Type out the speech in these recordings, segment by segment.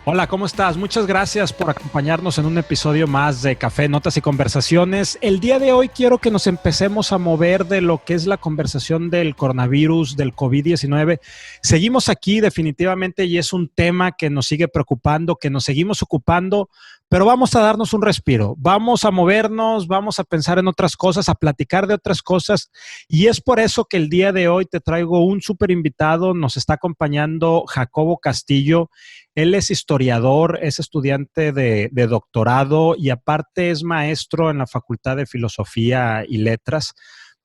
Hola, ¿cómo estás? Muchas gracias por acompañarnos en un episodio más de Café, Notas y Conversaciones. El día de hoy quiero que nos empecemos a mover de lo que es la conversación del coronavirus, del COVID-19. Seguimos aquí definitivamente y es un tema que nos sigue preocupando, que nos seguimos ocupando, pero vamos a darnos un respiro, vamos a movernos, vamos a pensar en otras cosas, a platicar de otras cosas y es por eso que el día de hoy te traigo un súper invitado. Nos está acompañando Jacobo Castillo. Él es historiador, es estudiante de doctorado y aparte es maestro en la Facultad de Filosofía y Letras,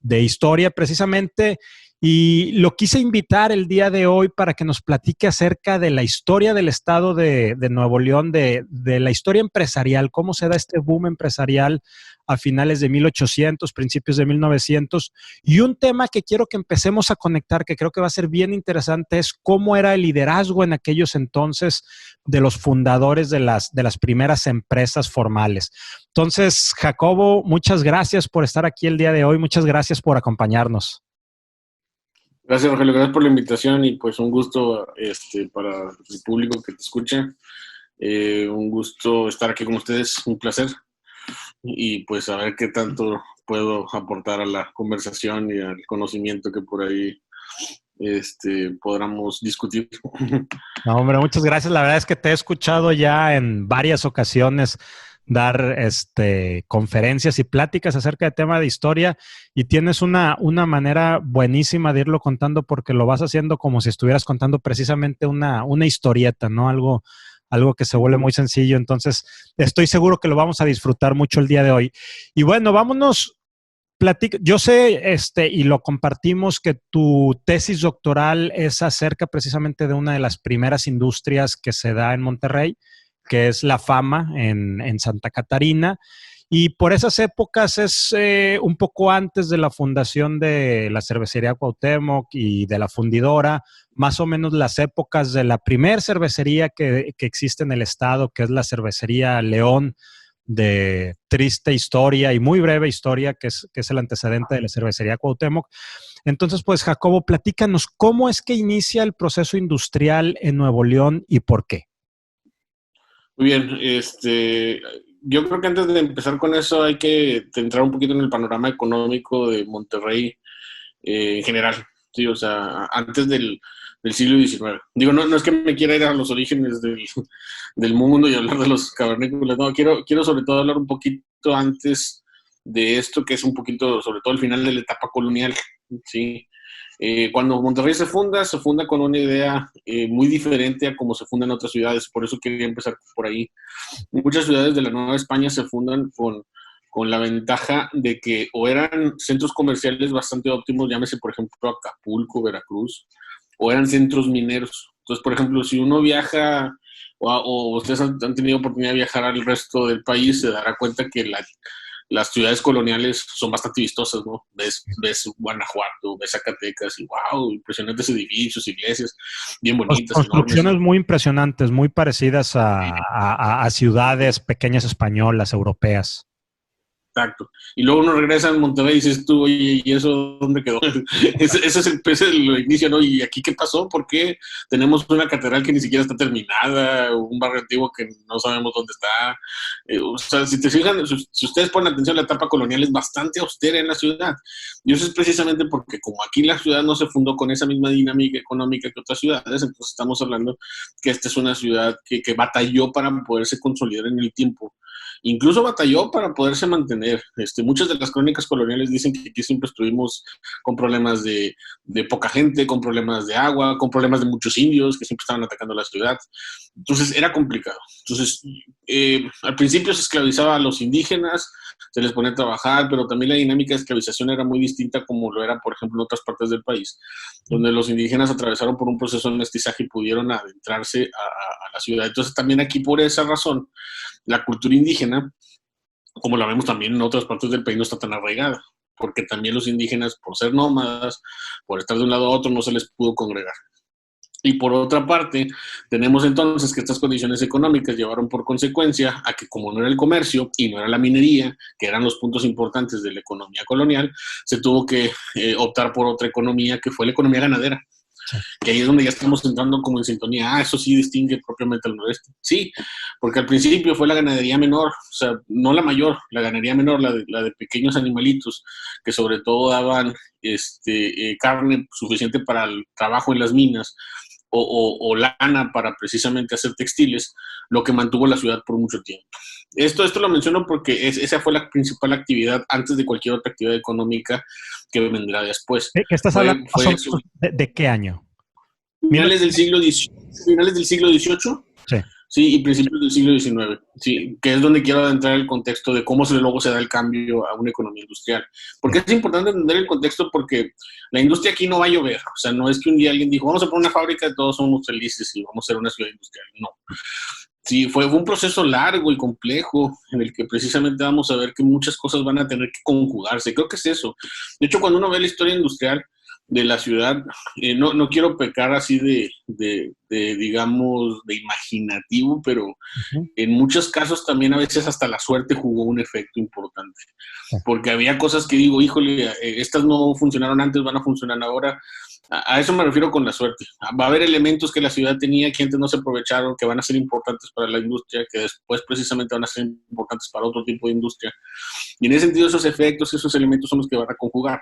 de Historia precisamente. Y lo quise invitar el día de hoy para que nos platique acerca de la historia del estado de Nuevo León, de la historia empresarial, cómo se da este boom empresarial a finales de 1800, principios de 1900. Y un tema que quiero que empecemos a conectar, que creo que va a ser bien interesante, es cómo era el liderazgo en aquellos entonces de los fundadores de las primeras empresas formales. Entonces, Jacobo, muchas gracias por estar aquí el día de hoy, muchas gracias por acompañarnos. Gracias, Rogelio, gracias por la invitación y pues un gusto para el público que te escucha. Un gusto estar aquí con ustedes, un placer. Y pues a ver qué tanto puedo aportar a la conversación y al conocimiento que por ahí podamos discutir. No, hombre, muchas gracias. La verdad es que te he escuchado ya en varias ocasiones dar conferencias y pláticas acerca del tema de historia y tienes una manera buenísima de irlo contando porque lo vas haciendo como si estuvieras contando precisamente una historieta, ¿no? Algo que se vuelve muy sencillo. Entonces, estoy seguro que lo vamos a disfrutar mucho el día de hoy. Y bueno, vámonos. Yo sé, y lo compartimos, que tu tesis doctoral es acerca precisamente de una de las primeras industrias que se da en Monterrey, que es la Fama en Santa Catarina. Y por esas épocas es un poco antes de la fundación de la cervecería Cuauhtémoc y de la fundidora, más o menos las épocas de la primer cervecería que existe en el estado, que es la cervecería León, de triste historia y muy breve historia, que es el antecedente de la cervecería Cuauhtémoc. Entonces, pues, Jacobo, platícanos, ¿cómo es que inicia el proceso industrial en Nuevo León y por qué? Muy bien, yo creo que antes de empezar con eso hay que entrar un poquito en el panorama económico de Monterrey en general, sí, o sea, antes del siglo XIX. Digo, no es que me quiera ir a los orígenes del mundo y hablar de los cavernícolas, no, quiero sobre todo hablar un poquito antes de esto, que es un poquito, sobre todo el final de la etapa colonial, ¿sí? Cuando Monterrey se funda con una idea muy diferente a cómo se fundan otras ciudades, por eso quería empezar por ahí. Muchas ciudades de la Nueva España se fundan con la ventaja de que o eran centros comerciales bastante óptimos, llámese por ejemplo Acapulco, Veracruz, o eran centros mineros. Entonces, por ejemplo, si uno viaja o ustedes han tenido oportunidad de viajar al resto del país, se dará cuenta que las ciudades coloniales son bastante vistosas, ¿no? Ves Guanajuato, ves Zacatecas y wow, impresionantes edificios, iglesias, bien bonitas, enormes. Construcciones muy impresionantes, muy parecidas a ciudades pequeñas españolas, europeas. Exacto. Y luego uno regresa a Monterrey y dices tú, oye, ¿y eso dónde quedó? Ese es el inicio, ¿no? ¿Y aquí qué pasó? ¿Por qué tenemos una catedral que ni siquiera está terminada? Un barrio antiguo que no sabemos dónde está. O sea, si te fijan, si ustedes ponen atención, la etapa colonial es bastante austera en la ciudad. Y eso es precisamente porque como aquí la ciudad no se fundó con esa misma dinámica económica que otras ciudades, entonces estamos hablando que esta es una ciudad que batalló para poderse consolidar en el tiempo. Incluso batalló para poderse mantener. Muchas de las crónicas coloniales dicen que aquí siempre estuvimos con problemas de poca gente, con problemas de agua, con problemas de muchos indios que siempre estaban atacando la ciudad. Entonces era complicado. Entonces, al principio se esclavizaba a los indígenas, se les ponía a trabajar, pero también la dinámica de esclavización era muy distinta como lo era, por ejemplo, en otras partes del país, donde los indígenas atravesaron por un proceso de mestizaje y pudieron adentrarse a la ciudad. Entonces también aquí por esa razón la cultura indígena, como la vemos también en otras partes del país, no está tan arraigada, porque también los indígenas, por ser nómadas, por estar de un lado a otro, no se les pudo congregar. Y por otra parte, tenemos entonces que estas condiciones económicas llevaron por consecuencia a que como no era el comercio y no era la minería, que eran los puntos importantes de la economía colonial, se tuvo que optar por otra economía que fue la economía ganadera. Sí. Que ahí es donde ya estamos entrando como en sintonía. Eso sí distingue propiamente al noreste. Sí, porque al principio fue la ganadería menor, o sea, no la mayor, la ganadería menor, la de pequeños animalitos, que sobre todo daban carne suficiente para el trabajo en las minas o lana para precisamente hacer textiles, lo que mantuvo la ciudad por mucho tiempo. Esto lo menciono porque esa fue la principal actividad antes de cualquier otra actividad económica que vendrá después. ¿Qué estás hablando más o menos de qué año? Finales del siglo XVIII, Sí. sí, y principios del siglo XIX, sí, que es donde quiero adentrar el contexto de cómo luego se da el cambio a una economía industrial. Porque es importante entender el contexto porque la industria aquí no va a llover, o sea, no es que un día alguien dijo, vamos a poner una fábrica y todos somos felices y vamos a ser una ciudad industrial, no. Sí, fue un proceso largo y complejo en el que precisamente vamos a ver que muchas cosas van a tener que conjugarse. Creo que es eso. De hecho, cuando uno ve la historia industrial de la ciudad, no quiero pecar así digamos, de imaginativo, pero en muchos casos también a veces hasta la suerte jugó un efecto importante. Porque había cosas que digo, híjole, estas no funcionaron antes, van a funcionar ahora. A eso me refiero con la suerte. Va a haber elementos que la ciudad tenía que antes no se aprovecharon, que van a ser importantes para la industria, que después precisamente van a ser importantes para otro tipo de industria. Y en ese sentido, esos efectos, esos elementos son los que van a conjugar.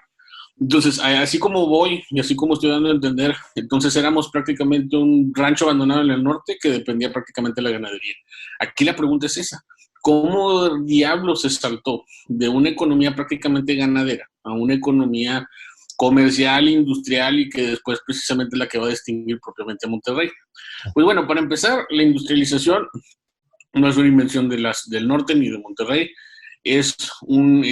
Entonces, así como voy y así como estoy dando a entender, entonces éramos prácticamente un rancho abandonado en el norte que dependía prácticamente de la ganadería. Aquí la pregunta es esa. ¿Cómo diablos se saltó de una economía prácticamente ganadera a una economía comercial, industrial y que después precisamente es la que va a distinguir propiamente a Monterrey? Pues bueno, para empezar, la industrialización no es una invención del norte ni de Monterrey, es un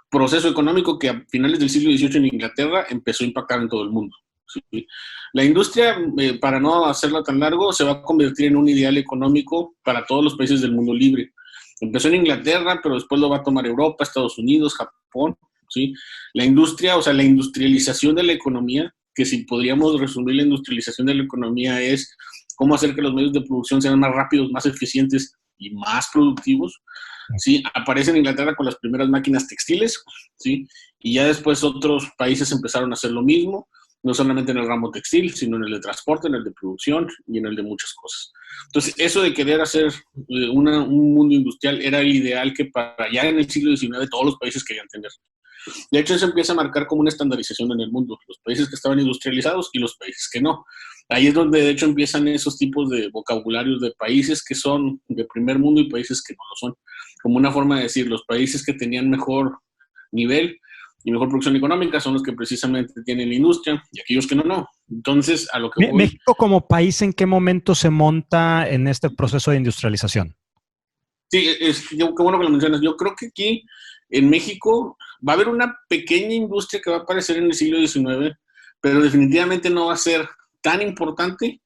proceso económico que a finales del siglo XVIII en Inglaterra empezó a impactar en todo el mundo. ¿Sí? La industria, para no hacerla tan largo, se va a convertir en un ideal económico para todos los países del mundo libre. Empezó en Inglaterra, pero después lo va a tomar Europa, Estados Unidos, Japón. ¿Sí? La industria, o sea, la industrialización de la economía, que si podríamos resumir la industrialización de la economía es cómo hacer que los medios de producción sean más rápidos, más eficientes y más productivos. ¿Sí? Aparece en Inglaterra con las primeras máquinas textiles, ¿sí? Y ya después otros países empezaron a hacer lo mismo, no solamente en el ramo textil, sino en el de transporte, en el de producción y en el de muchas cosas. Entonces, eso de querer hacer un mundo industrial era el ideal que para ya en el siglo XIX todos los países querían tener. De hecho, eso empieza a marcar como una estandarización en el mundo, los países que estaban industrializados y los países que no. Ahí es donde de hecho empiezan esos tipos de vocabularios de países que son de primer mundo y países que no lo son. Como una forma de decir, los países que tenían mejor nivel y mejor producción económica son los que precisamente tienen la industria y aquellos que no. Entonces, a lo que voy... ¿México como país en qué momento se monta en este proceso de industrialización? Sí, qué bueno que lo mencionas. Yo creo que aquí en México va a haber una pequeña industria que va a aparecer en el siglo XIX, pero definitivamente no va a ser tan importante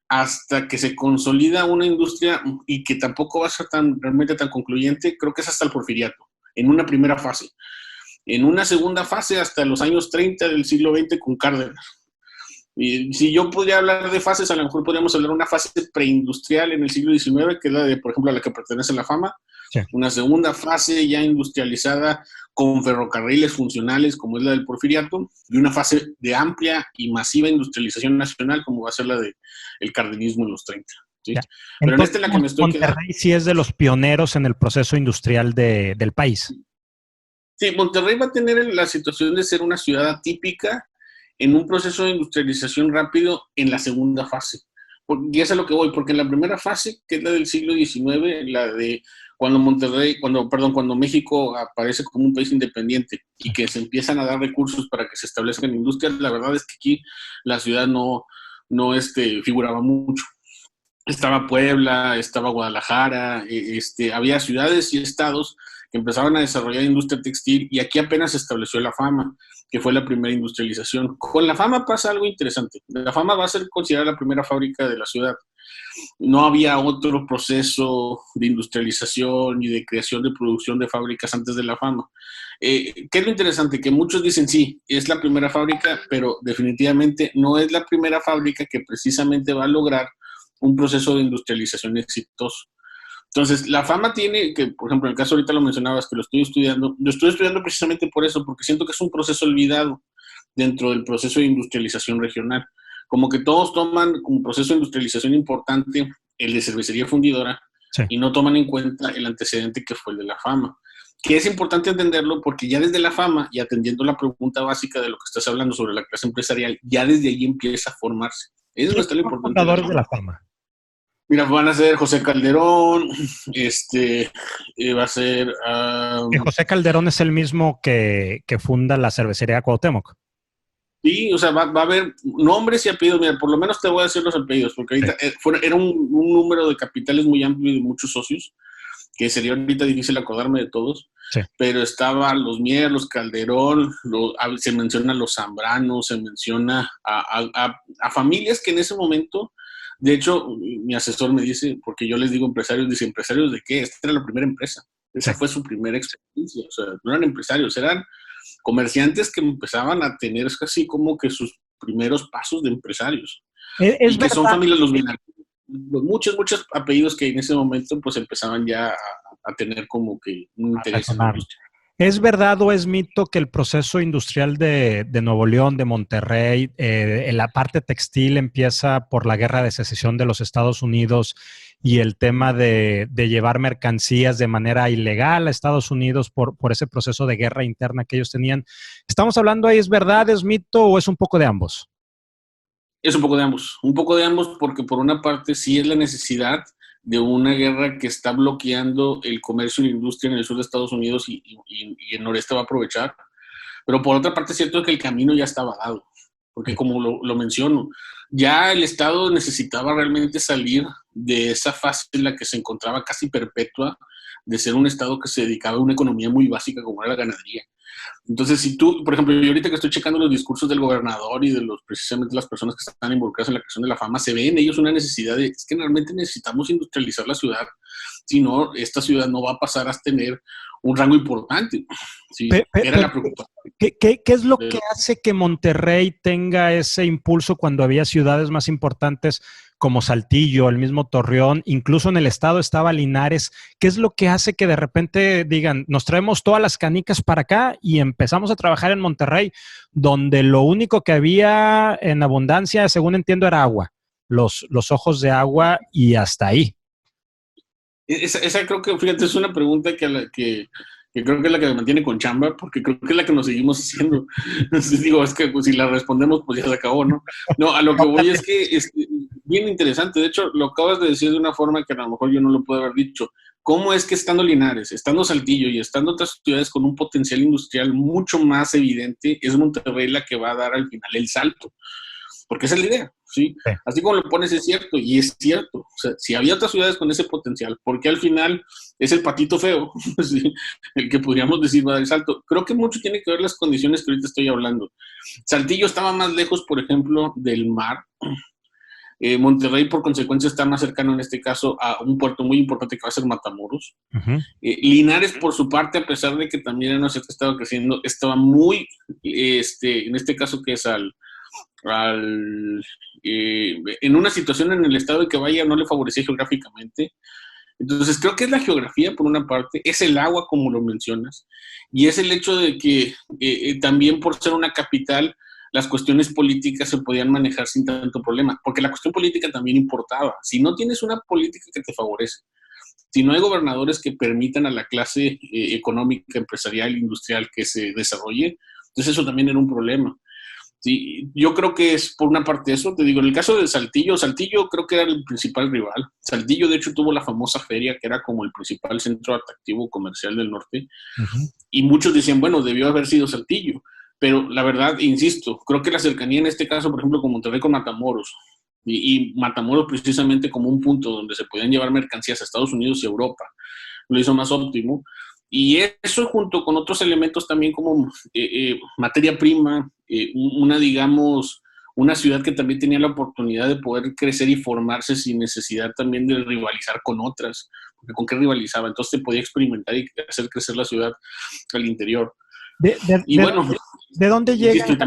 hasta que se consolida una industria y que tampoco va a ser realmente tan concluyente. Creo que es hasta el Porfiriato, en una primera fase. En una segunda fase, hasta los años 30 del siglo XX con Cárdenas. Y si yo podría hablar de fases, a lo mejor podríamos hablar de una fase preindustrial en el siglo XIX, que es la de, por ejemplo, a la que pertenece la Fama. Sí. Una segunda fase ya industrializada con ferrocarriles funcionales, como es la del Porfiriato, y una fase de amplia y masiva industrialización nacional, como va a ser la del cardenismo en los 30. ¿Sí? Pero entonces, en la que me estoy Monterrey quedando, sí es de los pioneros en el proceso industrial del país. Sí, Monterrey va a tener la situación de ser una ciudad atípica en un proceso de industrialización rápido en la segunda fase. Y eso es a lo que voy, porque en la primera fase, que es la del siglo XIX, la de cuando México aparece como un país independiente y que se empiezan a dar recursos para que se establezcan industrias, la verdad es que aquí la ciudad no figuraba mucho. Estaba Puebla, estaba Guadalajara, había ciudades y estados que empezaban a desarrollar industria textil y aquí apenas se estableció la Fama, que fue la primera industrialización. Con la Fama pasa algo interesante. La Fama va a ser considerada la primera fábrica de la ciudad. No había otro proceso de industrialización y de creación de producción de fábricas antes de la Fama. ¿Qué es lo interesante? Que muchos dicen, sí, es la primera fábrica, pero definitivamente no es la primera fábrica que precisamente va a lograr un proceso de industrialización exitoso. Entonces, la Fama tiene, que por ejemplo, en el caso ahorita lo mencionabas, que lo estoy estudiando precisamente por eso, porque siento que es un proceso olvidado. dentro del proceso de industrialización regional. Como que todos toman como proceso de industrialización importante el de cervecería fundidora, Sí. y no toman en cuenta el antecedente que fue el de la fama. Que es importante entenderlo porque ya desde la fama, y atendiendo la pregunta básica de lo que estás hablando sobre la clase empresarial, ya desde ahí empieza a formarse. Eso es ¿Quiénes lo son los importante. fundadores de la fama? Mira, van a ser José Calderón, va a ser... Que José Calderón es el mismo que funda la cervecería Cuauhtémoc. Sí, o sea, va a haber nombres y apellidos. Mira, por lo menos te voy a decir los apellidos, porque ahorita era un número de capitales muy amplio y de muchos socios, que sería ahorita difícil acordarme de todos, Sí. pero estaban los Mier, los Calderón, se menciona los Zambrano, se menciona a familias que en ese momento, de hecho, mi asesor me dice, porque yo les digo empresarios, dice, ¿empresarios de qué? Esta era la primera empresa. Esa fue su primera experiencia. O sea, no eran empresarios, eran comerciantes que empezaban a tener casi como que sus primeros pasos de empresarios. Es y que verdad. son familias los muchos apellidos que en ese momento pues empezaban ya a tener como que un interés en la industria. ¿Es verdad o es mito que el proceso industrial de Nuevo León, de Monterrey, en la parte textil empieza por la guerra de secesión de los Estados Unidos y el tema de llevar mercancías de manera ilegal a Estados Unidos por ese proceso de guerra interna que ellos tenían? ¿Estamos hablando ahí, es verdad, es mito o es un poco de ambos? Es un poco de ambos porque por una parte sí es la necesidad de una guerra que está bloqueando el comercio y la industria en el sur de Estados Unidos y el noreste va a aprovechar. Pero por otra parte es cierto que el camino ya estaba dado, porque como lo menciono, ya el Estado necesitaba realmente salir de esa fase en la que se encontraba casi perpetua de ser un Estado que se dedicaba a una economía muy básica como era la ganadería. Entonces, si tú, por ejemplo, yo ahorita que estoy checando los discursos del gobernador y de precisamente las personas que están involucradas en la creación de la fama, se ve en ellos una necesidad es que realmente necesitamos industrializar la ciudad, si no, esta ciudad no va a pasar a tener un rango importante. Sí, era la preocupación. ¿Qué es lo que hace que Monterrey tenga ese impulso cuando había ciudades más importantes como Saltillo, el mismo Torreón, incluso en el estado estaba Linares? ¿Qué es lo que hace que de repente digan, nos traemos todas las canicas para acá y empezamos a trabajar en Monterrey, donde lo único que había en abundancia, según entiendo, era agua, los ojos de agua y hasta ahí? Esa creo que, fíjate, es una pregunta que creo que es la que me mantiene con chamba, porque creo que es la que nos seguimos haciendo. Entonces digo, es que pues, si la respondemos, pues ya se acabó, ¿no? No, a lo que voy es que es bien interesante. De hecho, lo acabas de decir de una forma que a lo mejor yo no lo puedo haber dicho. ¿Cómo es que estando Linares, estando Saltillo y estando otras ciudades con un potencial industrial mucho más evidente, es Monterrey la que va a dar al final el salto? Porque esa es la idea, ¿sí? Sí. Así como lo pones es cierto, y es cierto. O sea, si había otras ciudades con ese potencial, porque al final es el patito feo, ¿sí? El que podríamos decir va a dar el salto. Creo que mucho tiene que ver las condiciones que ahorita estoy hablando. Saltillo estaba más lejos, por ejemplo, del mar. Monterrey, por consecuencia, está más cercano en este caso a un puerto muy importante que va a ser Matamoros. Linares, por su parte, a pesar de que también era una ciudad que estaba creciendo, estaba muy, en este caso que es en una situación en el estado de que vaya no le favorecía geográficamente. Entonces creo que es la geografía por una parte, es el agua como lo mencionas, y es el hecho de que también por ser una capital las cuestiones políticas se podían manejar sin tanto problema, porque la cuestión política también importaba. Si no tienes una política que te favorece, si no hay gobernadores que permitan a la clase económica, empresarial, industrial que se desarrolle, entonces eso también era un problema. Sí, yo creo que es por una parte eso, te digo, en el caso de Saltillo creo que era el principal rival. Saltillo, de hecho, tuvo la famosa feria, que era como el principal centro atractivo comercial del norte, y muchos decían, bueno, debió haber sido Saltillo, pero la verdad, insisto, creo que la cercanía en este caso, por ejemplo, con Monterrey, con Matamoros, y Matamoros precisamente como un punto donde se podían llevar mercancías a Estados Unidos y Europa, lo hizo más óptimo. Y eso junto con otros elementos también como materia prima, una ciudad que también tenía la oportunidad de poder crecer y formarse sin necesidad también de rivalizar con otras, porque con qué rivalizaba, entonces se podía experimentar y hacer crecer la ciudad al interior. ¿De dónde llega? ¿De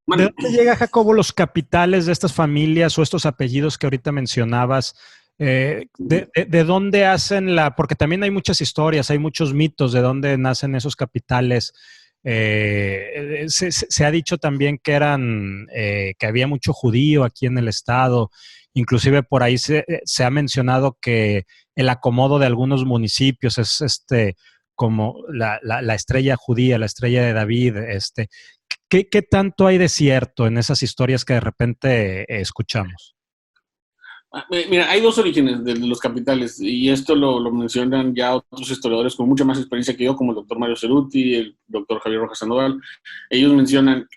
dónde llega, Jacobo, los capitales de estas familias o estos apellidos que ahorita mencionabas? ¿De dónde hacen porque también hay muchas historias, hay muchos mitos de dónde nacen esos capitales? Se ha dicho también que que había mucho judío aquí en el estado. Inclusive por ahí se ha mencionado que el acomodo de algunos municipios es como la estrella judía, la estrella de David. ¿Qué tanto hay de cierto en esas historias que de repente escuchamos? Mira, hay dos orígenes de los capitales, y esto lo mencionan ya otros historiadores con mucha más experiencia que yo, como el doctor Mario Ceruti, el doctor Javier Rojas Sandoval. Ellos mencionan,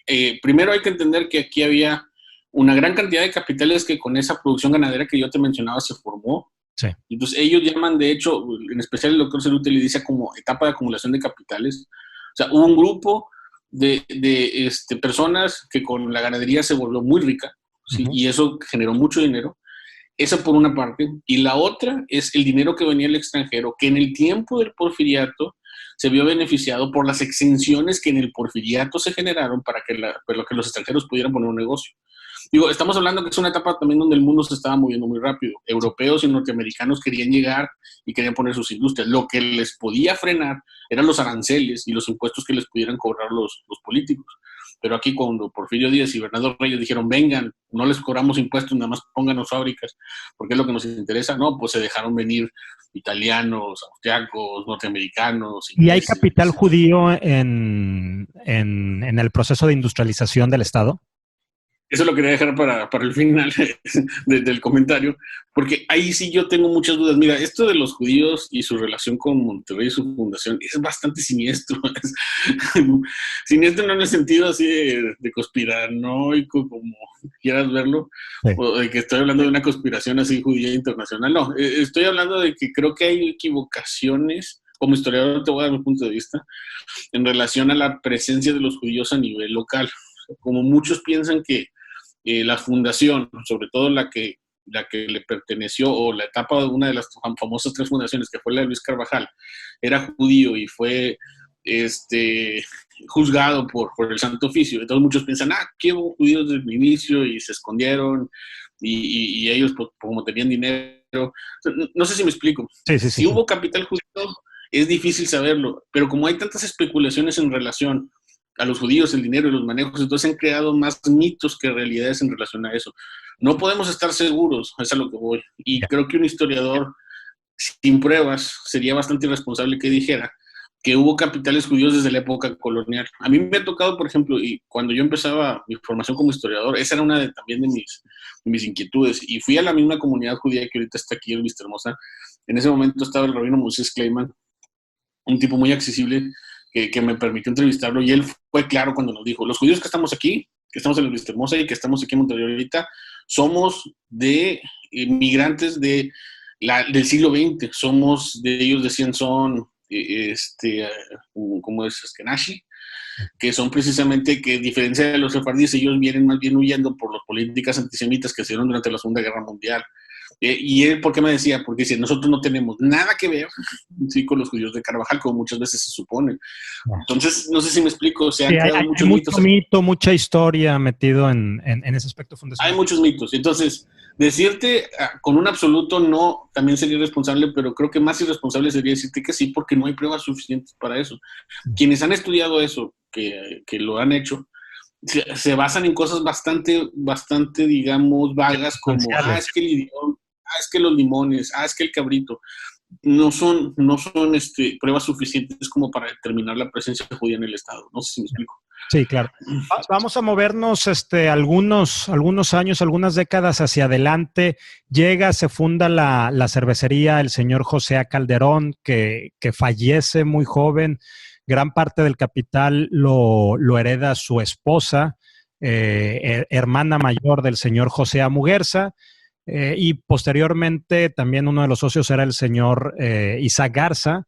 primero hay que entender que aquí había una gran cantidad de capitales que con esa producción ganadera que yo te mencionaba se formó. Sí. Entonces ellos llaman, de hecho, en especial el doctor Ceruti le dice como etapa de acumulación de capitales. O sea, hubo un grupo de personas que con la ganadería se volvió muy rica, ¿sí? Y eso generó mucho dinero. Esa por una parte. Y la otra es el dinero que venía del extranjero, que en el tiempo del porfiriato se vio beneficiado por las exenciones que en el porfiriato se generaron para que los extranjeros pudieran poner un negocio. Digo, estamos hablando que es una etapa también donde el mundo se estaba moviendo muy rápido. Europeos y norteamericanos querían llegar y querían poner sus industrias. Lo que les podía frenar eran los aranceles y los impuestos que les pudieran cobrar los políticos. Pero aquí cuando Porfirio Díaz y Bernardo Reyes dijeron, vengan, no les cobramos impuestos, nada más pónganos fábricas, porque es lo que nos interesa, no, pues se dejaron venir italianos, austriacos, norteamericanos. ¿Y hay capital judío en el proceso de industrialización del Estado? Eso lo quería dejar para el final del comentario, porque ahí sí yo tengo muchas dudas. Mira, esto de los judíos y su relación con Monterrey y su fundación es bastante siniestro. Siniestro no en el sentido así de conspiranoico, como quieras verlo, sí, o de que estoy hablando de una conspiración así judía internacional. No, estoy hablando de que creo que hay equivocaciones. Como historiador te voy a dar mi punto de vista en relación a la presencia de los judíos a nivel local. Como muchos piensan que la fundación, sobre todo la que le perteneció, o la etapa de una de las famosas 3 fundaciones, que fue la de Luis Carvajal, era judío y fue juzgado por el Santo Oficio. Entonces muchos piensan, que hubo judíos desde el inicio y se escondieron, y ellos, pues, como tenían dinero. No sé si me explico. Sí. Si hubo capital judío, es difícil saberlo, pero como hay tantas especulaciones en relación a los judíos, el dinero y los manejos, entonces se han creado más mitos que realidades en relación a eso. No podemos estar seguros, es a lo que voy. Y creo que un historiador sin pruebas sería bastante irresponsable que dijera que hubo capitales judíos desde la época colonial. A mí me ha tocado, por ejemplo, y cuando yo empezaba mi formación como historiador, esa era una también de mis inquietudes, y fui a la misma comunidad judía que ahorita está aquí en Vistahermosa. En ese momento estaba el rabino Moisés Kleiman, un tipo muy accesible, que me permitió entrevistarlo, y él fue claro cuando nos dijo, los judíos que estamos aquí, que estamos en el Vistahermosa y que estamos aquí en Monterrey ahorita, somos de migrantes del siglo XX, somos de ellos, decían, son ¿cómo es? Ashkenazi, que son precisamente, que a diferencia de los sefardíes, ellos vienen más bien huyendo por las políticas antisemitas que se dieron durante la Segunda Guerra Mundial. Y él, ¿por qué me decía? Porque dice, nosotros no tenemos nada que ver, sí, con los judíos de Carvajal, como muchas veces se supone. Entonces, no sé si me explico, se han creado muchos mitos. Mucho mito, mucha historia metido en ese aspecto fundacional. Hay muchos mitos. Entonces, decirte con un absoluto no también sería irresponsable, pero creo que más irresponsable sería decirte que sí, porque no hay pruebas suficientes para eso. Quienes han estudiado eso, que lo han hecho, se basan en cosas bastante, digamos, vagas, como, es que el idioma, es que los limones, es que el cabrito. No son pruebas suficientes como para determinar la presencia judía en el Estado. No sé si me explico. Sí, claro. Vamos a movernos algunos años, algunas décadas hacia adelante. Se funda la cervecería el señor José A. Calderón, que fallece muy joven. Gran parte del capital lo hereda su esposa, hermana mayor del señor José A. Muguerza. Y posteriormente también uno de los socios era el señor Isaac Garza,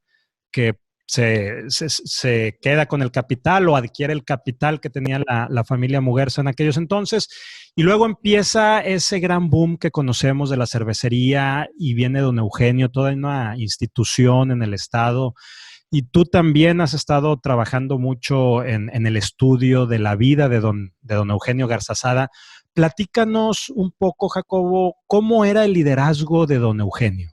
que se queda con el capital o adquiere el capital que tenía la familia Muguerza en aquellos entonces. Y luego empieza ese gran boom que conocemos de la cervecería, y viene don Eugenio, toda una institución en el estado. Y tú también has estado trabajando mucho en el estudio de la vida de don Eugenio Garzazada. Platícanos un poco, Jacobo, ¿cómo era el liderazgo de don Eugenio?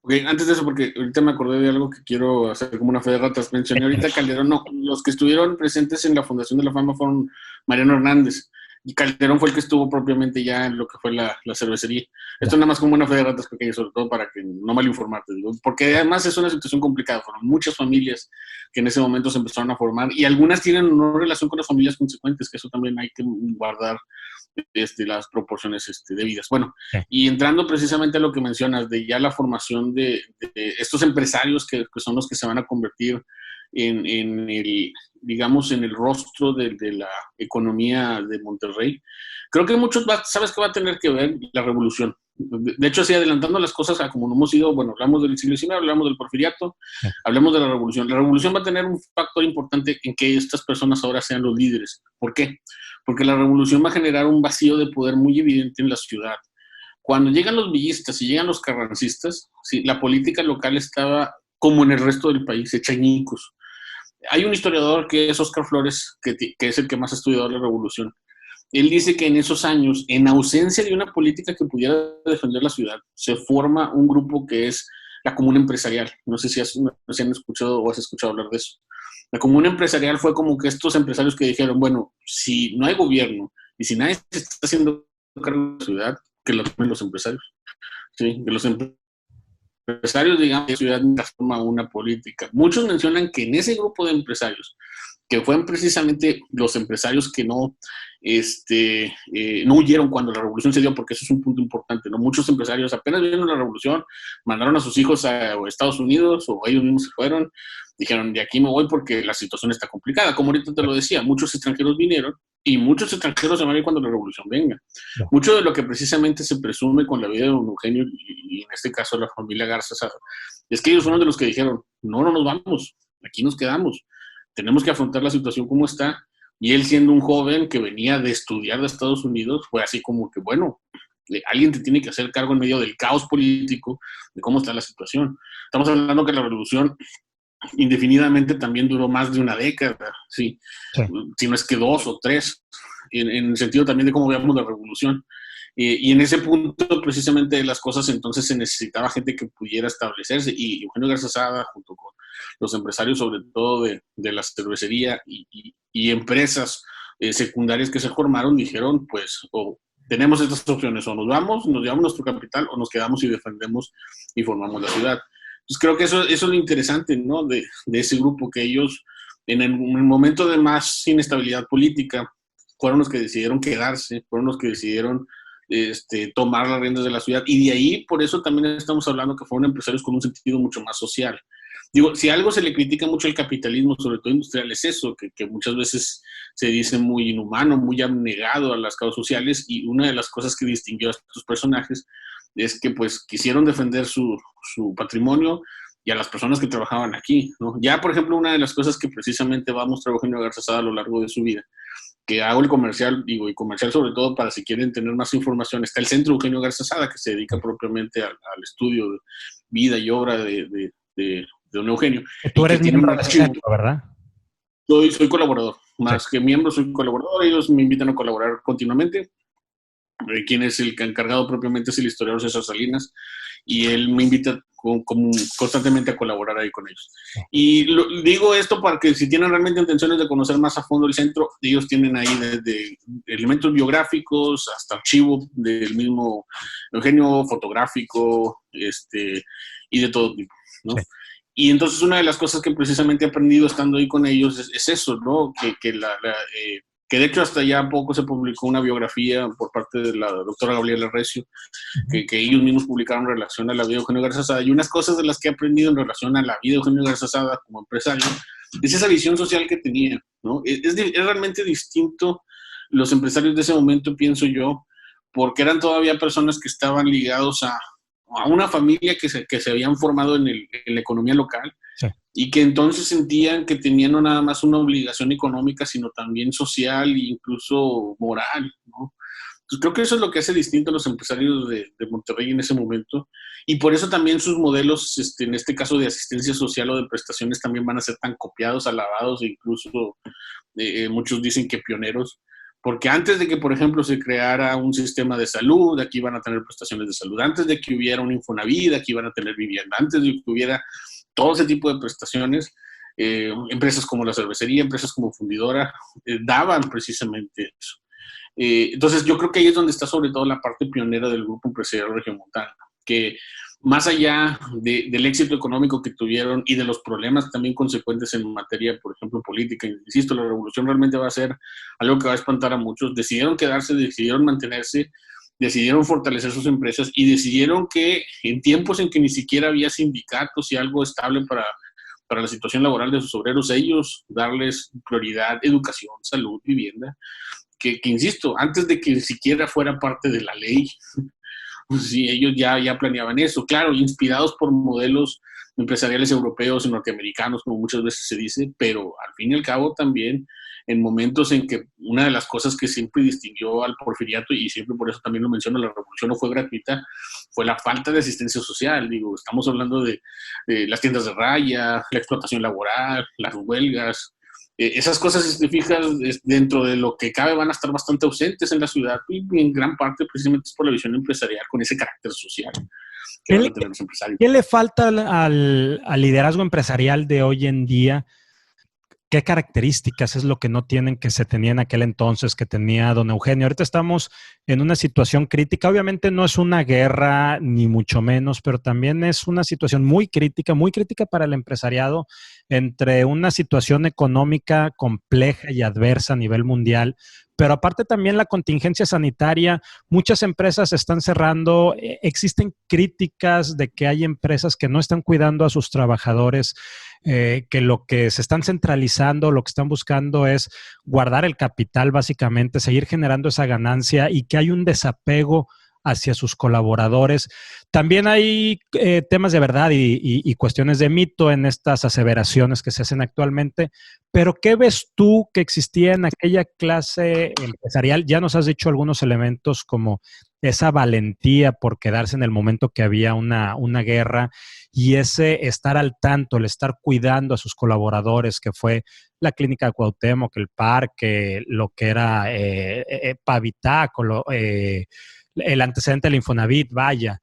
Ok, antes de eso, porque ahorita me acordé de algo que quiero hacer como una fe de ratas. Mencioné ahorita Calderón, no, los que estuvieron presentes en la Fundación de la Fama fueron Mariano Hernández, y Calderón fue el que estuvo propiamente ya en lo que fue la cervecería. Esto nada más como una fe de ratas pequeña, sobre todo para que no mal informarte, digo, porque además es una situación complicada. Fueron muchas familias que en ese momento se empezaron a formar, y algunas tienen una relación con las familias consecuentes, que eso también hay que guardar las proporciones debidas. Bueno, Sí. y entrando precisamente a lo que mencionas, de ya la formación de estos empresarios que son los que se van a convertir en el, digamos, en el rostro de la economía de Monterrey, creo que muchos, ¿sabes qué va a tener que ver? La revolución. De hecho, así adelantando las cosas a como no hemos ido, bueno, hablamos del siglo XIX, hablamos del porfiriato, Sí. hablamos de la revolución. La revolución va a tener un factor importante en que estas personas ahora sean los líderes. ¿Por qué? Porque la revolución va a generar un vacío de poder muy evidente en la ciudad. Cuando llegan los villistas y llegan los carrancistas, ¿sí? La política local estaba, como en el resto del país, hecha añicos. Hay un historiador que es Óscar Flores, que es el que más ha estudiado la revolución. Él dice que en esos años, en ausencia de una política que pudiera defender la ciudad, se forma un grupo que es la Comuna Empresarial. No sé si han escuchado o has escuchado hablar de eso. La Comuna Empresarial fue como que estos empresarios que dijeron, bueno, si no hay gobierno y si nadie se está haciendo cargo de la ciudad, que lo tomen los empresarios. ¿Sí? Que los empresarios, digamos, la ciudad transforma una política. Muchos mencionan que en ese grupo de empresarios, que fueron precisamente los empresarios que no huyeron cuando la revolución se dio, porque eso es un punto importante, ¿no? Muchos empresarios apenas vieron la revolución, mandaron a sus hijos a Estados Unidos, o ellos mismos se fueron, dijeron, de aquí me voy porque la situación está complicada. Como ahorita te lo decía, muchos extranjeros vinieron, y muchos extranjeros se van a ir cuando la revolución venga. No. Mucho de lo que precisamente se presume con la vida de don Eugenio, y en este caso la familia Garza Sada, es que ellos fueron de los que dijeron, no nos vamos, aquí nos quedamos, tenemos que afrontar la situación como está. Y él, siendo un joven que venía de estudiar de Estados Unidos, fue así como que, bueno, alguien te tiene que hacer cargo en medio del caos político de cómo está la situación. Estamos hablando que la revolución indefinidamente también duró más de una década, ¿sí? Sí. Si no es que 2 o 3, en el sentido también de cómo veamos la revolución. Y en ese punto, precisamente, de las cosas, entonces se necesitaba gente que pudiera establecerse, y Eugenio Garza Sada, junto con los empresarios, sobre todo de la cervecería y empresas secundarias que se formaron, dijeron, pues, tenemos estas opciones, o nos vamos, nos llevamos nuestro capital, o nos quedamos y defendemos y formamos la ciudad. Entonces creo que eso es lo interesante, ¿no? De ese grupo, que ellos, en el momento de más inestabilidad política, fueron los que decidieron quedarse, fueron los que decidieron tomar las riendas de la ciudad, y de ahí, por eso también estamos hablando que fueron empresarios con un sentido mucho más social. Digo, si algo se le critica mucho al capitalismo, sobre todo industrial, es eso, que muchas veces se dice muy inhumano, muy abnegado a las causas sociales, y una de las cosas que distinguió a estos personajes es que pues quisieron defender su patrimonio y a las personas que trabajaban aquí, ¿no? Ya, por ejemplo, una de las cosas que precisamente va a mostrar Eugenio Garza Sada a lo largo de su vida, que hago el comercial, y comercial sobre todo para si quieren tener más información, está el Centro Eugenio Garza Sada, que se dedica propiamente al estudio de vida y obra de don Eugenio. Tú eres miembro del archivo. centro, ¿verdad? Soy colaborador, más que miembro, soy colaborador. Ellos me invitan a colaborar continuamente. Quien es el encargado propiamente es el historiador César Salinas, y él me invita constantemente a colaborar ahí con ellos. Y digo esto para que si tienen realmente intenciones de conocer más a fondo el centro, ellos tienen ahí desde elementos biográficos hasta archivo del mismo Eugenio, fotográfico, y de todo tipo, ¿no? Sí. Y entonces una de las cosas que precisamente he aprendido estando ahí con ellos es eso, ¿no? Que de hecho hasta ya poco se publicó una biografía por parte de la doctora Gabriela Recio, que ellos mismos publicaron en relación a la vida de Eugenio Garza Sada. Y unas cosas de las que he aprendido en relación a la vida de Eugenio Garza Sada como empresario es esa visión social que tenía, ¿no? Es realmente distinto los empresarios de ese momento, pienso yo, porque eran todavía personas que estaban ligados a una familia que se habían formado en la economía local. Sí. Y que entonces sentían que tenían no nada más una obligación económica, sino también social e incluso moral, ¿no? Entonces creo que eso es lo que hace distinto a los empresarios de Monterrey en ese momento, y por eso también sus modelos, en este caso de asistencia social o de prestaciones, también van a ser tan copiados, alabados, e incluso muchos dicen que pioneros, Porque antes de que, por ejemplo, se creara un sistema de salud, aquí iban a tener prestaciones de salud. Antes de que hubiera un Infonavit, aquí iban a tener vivienda. Antes de que hubiera todo ese tipo de prestaciones, empresas como la cervecería, empresas como Fundidora, daban precisamente eso. Entonces, yo creo que ahí es donde está sobre todo la parte pionera del Grupo Empresarial Regiomontano, que más allá del éxito económico que tuvieron y de los problemas también consecuentes en materia, por ejemplo, política, insisto, la revolución realmente va a ser algo que va a espantar a muchos. Decidieron quedarse, decidieron mantenerse, decidieron fortalecer sus empresas y decidieron que en tiempos en que ni siquiera había sindicatos y algo estable para la situación laboral de sus obreros, ellos darles prioridad, educación, salud, vivienda, que insisto, antes de que siquiera fuera parte de la ley, sí, ellos ya planeaban eso, claro, inspirados por modelos empresariales europeos y norteamericanos, como muchas veces se dice, pero al fin y al cabo también en momentos en que una de las cosas que siempre distinguió al porfiriato, y siempre por eso también lo menciono, la revolución no fue gratuita, fue la falta de asistencia social. Digo, estamos hablando de las tiendas de raya, la explotación laboral, las huelgas, esas cosas, si te fijas, dentro de lo que cabe van a estar bastante ausentes en la ciudad y en gran parte precisamente es por la visión empresarial con ese carácter social que van a tener los empresarios. ¿Qué le falta al liderazgo empresarial de hoy en día? ¿Qué características es lo que no tienen que se tenía en aquel entonces, que tenía don Eugenio? Ahorita estamos en una situación crítica. Obviamente no es una guerra, ni mucho menos, pero también es una situación muy crítica para el empresariado, entre una situación económica compleja y adversa a nivel mundial, pero aparte también la contingencia sanitaria. Muchas empresas están cerrando. Existen críticas de que hay empresas que no están cuidando a sus trabajadores, que lo que se están centralizando, lo que están buscando es guardar el capital, básicamente, seguir generando esa ganancia, y que hay un desapego hacia sus colaboradores. También hay temas de verdad y cuestiones de mito en estas aseveraciones que se hacen actualmente, pero ¿qué ves tú que existía en aquella clase empresarial? Ya nos has dicho algunos elementos como esa valentía por quedarse en el momento que había una guerra, y ese estar al tanto, el estar cuidando a sus colaboradores, que fue la Clínica Cuauhtémoc, el parque, lo que era Pavitac, el antecedente del Infonavit, vaya,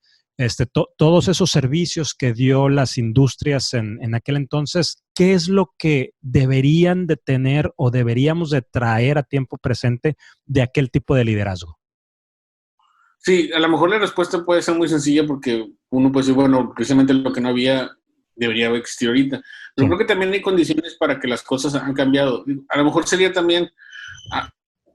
todos esos servicios que dio las industrias en aquel entonces. ¿Qué es lo que deberían de tener o deberíamos de traer a tiempo presente de aquel tipo de liderazgo? Sí, a lo mejor la respuesta puede ser muy sencilla porque uno puede decir, bueno, precisamente lo que no había debería existir ahorita. Pero Sí. creo que también hay condiciones para que las cosas han cambiado. A lo mejor sería también,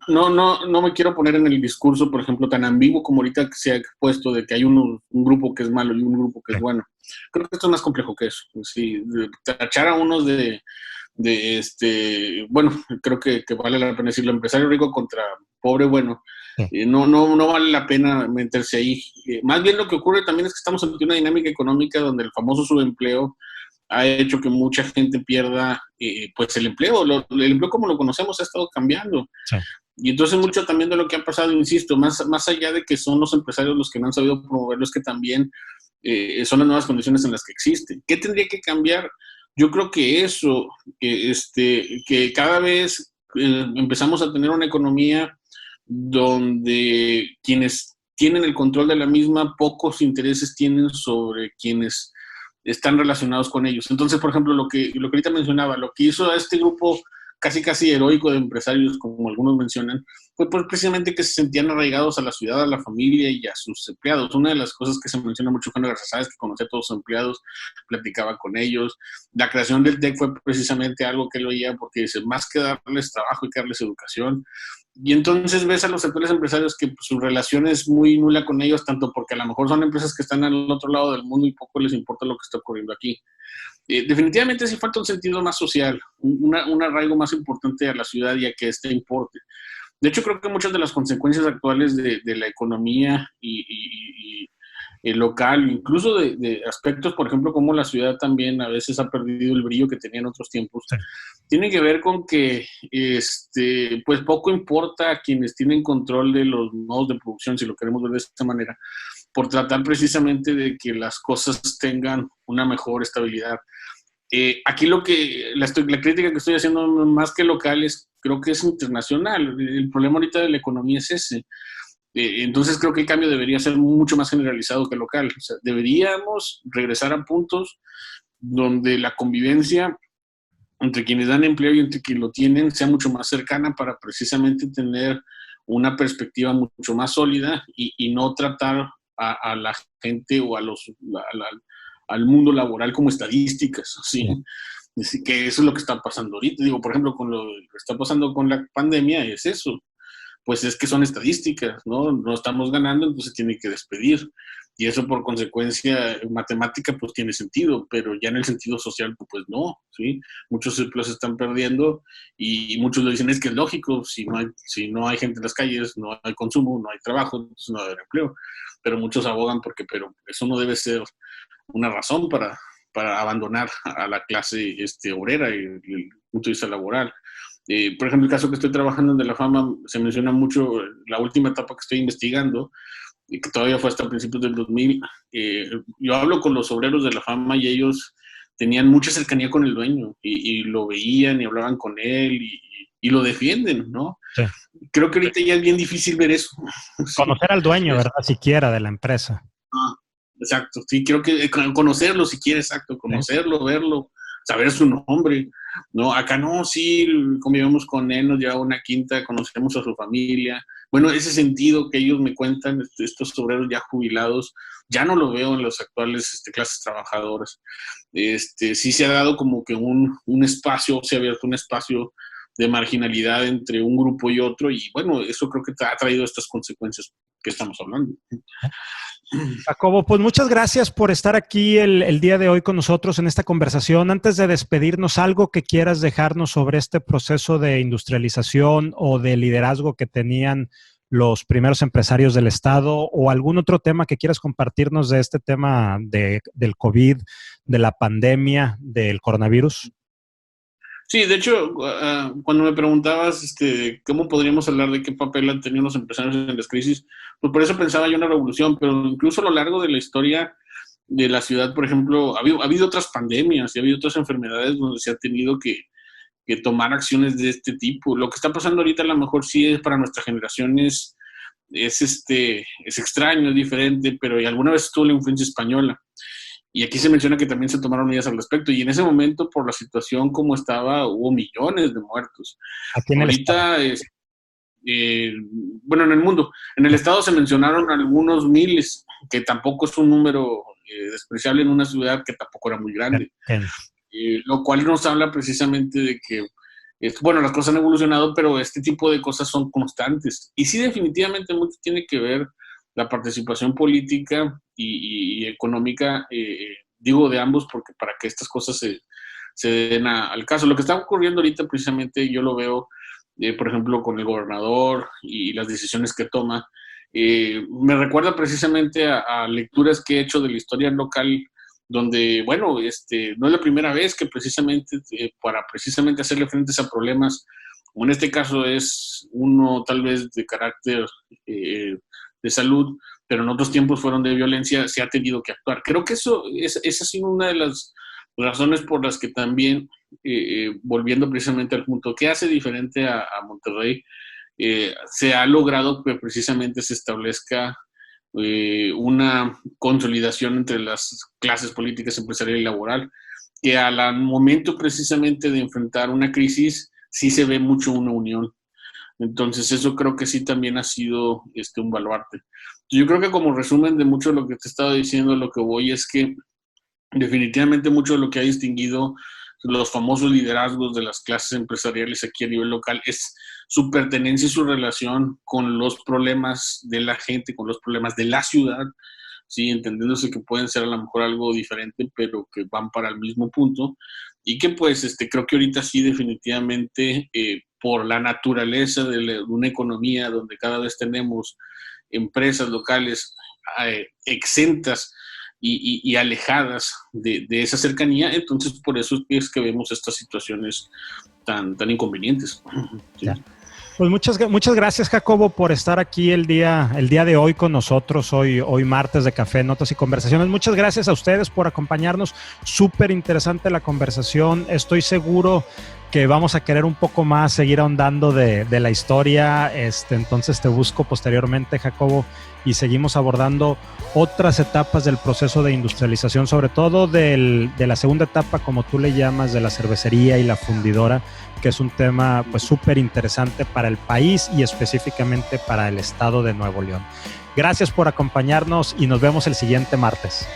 no me quiero poner en el discurso, por ejemplo, tan ambiguo como ahorita que se ha puesto de que hay un grupo que es malo y un grupo que es bueno. Creo que esto es más complejo que eso. Sí, tachar a unos bueno, creo que vale la pena decirlo, empresario rico contra pobre bueno. No vale la pena meterse ahí. Más bien lo que ocurre también es que estamos ante una dinámica económica donde el famoso subempleo ha hecho que mucha gente pierda pues el empleo. El empleo como lo conocemos ha estado cambiando. Sí. Y entonces mucho también de lo que ha pasado, insisto, más allá de que son los empresarios los que no han sabido promoverlo, es que también son las nuevas condiciones en las que existen. ¿Qué tendría que cambiar? Yo creo que eso, que cada vez empezamos a tener una economía donde quienes tienen el control de la misma, pocos intereses tienen sobre quienes están relacionados con ellos. Entonces, por ejemplo, lo que ahorita mencionaba, lo que hizo a este grupo casi heroico de empresarios, como algunos mencionan, fue pues precisamente que se sentían arraigados a la ciudad, a la familia y a sus empleados. Una de las cosas que se menciona mucho Juan Garza es que conocía a todos sus empleados, platicaba con ellos. La creación del TEC fue precisamente algo que él oía porque dice, más que darles trabajo hay que darles educación. Y entonces ves a los actuales empresarios que pues, su relación es muy nula con ellos, tanto porque a lo mejor son empresas que están al otro lado del mundo y poco les importa lo que está ocurriendo aquí. Definitivamente sí falta un sentido más social, un arraigo más importante a la ciudad y a que este importe. De hecho, creo que muchas de las consecuencias actuales de la economía y local, incluso de aspectos, por ejemplo, como la ciudad también a veces ha perdido el brillo que tenía en otros tiempos, sí, tiene que ver con que pues poco importa a quienes tienen control de los modos de producción, si lo queremos ver de esta manera, por tratar precisamente de que las cosas tengan una mejor estabilidad. Aquí la crítica que estoy haciendo más que local creo que es internacional. El problema ahorita de la economía es ese. Entonces creo que el cambio debería ser mucho más generalizado que local. O sea, deberíamos regresar a puntos donde la convivencia entre quienes dan empleo y entre quienes lo tienen sea mucho más cercana para precisamente tener una perspectiva mucho más sólida y no tratar a la gente o al mundo laboral como estadísticas, ¿sí? Sí. Que eso es lo que está pasando ahorita. Digo, por ejemplo, con lo que está pasando con la pandemia es eso. Pues es que son estadísticas, ¿no? No estamos ganando, entonces tiene que despedir. Y eso por consecuencia matemática pues tiene sentido, pero ya en el sentido social pues no, ¿sí? Muchos empleos se están perdiendo y muchos lo dicen es que es lógico, si no hay gente en las calles, no hay consumo, no hay trabajo, entonces no va a haber empleo. Pero muchos abogan pero eso no debe ser una razón para abandonar a la clase obrera y el punto de vista laboral. Por ejemplo, el caso que estoy trabajando en De la Fama, se menciona mucho la última etapa que estoy investigando, y que todavía fue hasta principios del 2000. Yo hablo con los obreros de La Fama y ellos tenían mucha cercanía con el dueño y lo veían y hablaban con él y lo defienden, ¿no? Sí. Creo que ahorita ya es bien difícil ver eso. Conocer al dueño, ¿verdad? Siquiera de la empresa. Exacto, sí, creo que conocerlo si quiere, exacto, conocerlo, verlo, saber su nombre, ¿no? Acá no, sí, convivimos con él, nos llevaba una quinta, conocemos a su familia. Bueno, ese sentido que ellos me cuentan, estos obreros ya jubilados, ya no lo veo en las actuales clases trabajadoras. Sí se ha dado como que un espacio, se ha abierto un espacio de marginalidad entre un grupo y otro, y bueno, eso creo que ha traído estas consecuencias que estamos hablando. Jacobo, pues muchas gracias por estar aquí el día de hoy con nosotros en esta conversación. Antes de despedirnos, algo que quieras dejarnos sobre este proceso de industrialización o de liderazgo que tenían los primeros empresarios del Estado, o algún otro tema que quieras compartirnos de este tema del COVID, de la pandemia, del coronavirus. Sí, de hecho, cuando me preguntabas cómo podríamos hablar de qué papel han tenido los empresarios en las crisis, pues por eso pensaba yo en una revolución, pero incluso a lo largo de la historia de la ciudad, por ejemplo, ha habido otras pandemias y ha habido otras enfermedades donde se ha tenido que tomar acciones de este tipo. Lo que está pasando ahorita a lo mejor sí es para nuestra generación es extraño, es diferente, pero alguna vez estuvo la influencia española. Y aquí se menciona que también se tomaron medidas al respecto. Y en ese momento, por la situación como estaba, hubo millones de muertos. Aquí en Ahorita, bueno, en el mundo. En el estado se mencionaron algunos miles, que tampoco es un número despreciable en una ciudad que tampoco era muy grande. Lo cual nos habla precisamente de que, bueno, las cosas han evolucionado, pero este tipo de cosas son constantes. Y sí, definitivamente mucho tiene que ver la participación política y económica, digo de ambos, porque para que estas cosas se den al caso. Lo que está ocurriendo ahorita precisamente yo lo veo, por ejemplo, con el gobernador y las decisiones que toma. Me recuerda precisamente a lecturas que he hecho de la historia local, donde, bueno, no es la primera vez que precisamente para precisamente hacerle frente a problemas, como en este caso es uno tal vez de carácter de salud, pero en otros tiempos fueron de violencia, se ha tenido que actuar. Creo que esa ha sido una de las razones por las que también, volviendo precisamente al punto, ¿qué hace diferente a Monterrey? Se ha logrado que precisamente se establezca una consolidación entre las clases políticas, empresarial y laboral, que al momento precisamente de enfrentar una crisis sí se ve mucho una unión. Entonces eso creo que sí también ha sido un baluarte. Yo creo que como resumen de mucho de lo que te he estado diciendo, lo que voy es que definitivamente mucho de lo que ha distinguido los famosos liderazgos de las clases empresariales aquí a nivel local es su pertenencia y su relación con los problemas de la gente, con los problemas de la ciudad, sí, entendiéndose que pueden ser a lo mejor algo diferente, pero que van para el mismo punto, y que pues creo que ahorita sí definitivamente, por la naturaleza de una economía donde cada vez tenemos empresas locales exentas y alejadas de esa cercanía, entonces por eso es que vemos estas situaciones tan inconvenientes. ¿Sí? Pues muchas gracias, Jacobo, por estar aquí el día de hoy con nosotros, hoy martes de Café, Notas y Conversaciones. Muchas gracias a ustedes por acompañarnos. Súper interesante la conversación. Estoy seguro que vamos a querer un poco más seguir ahondando de la historia. Entonces te busco posteriormente, Jacobo, y seguimos abordando otras etapas del proceso de industrialización, sobre todo de la segunda etapa, como tú le llamas, de la cervecería y la fundidora, que es un tema pues súper interesante para el país y específicamente para el estado de Nuevo León. Gracias por acompañarnos y nos vemos el siguiente martes.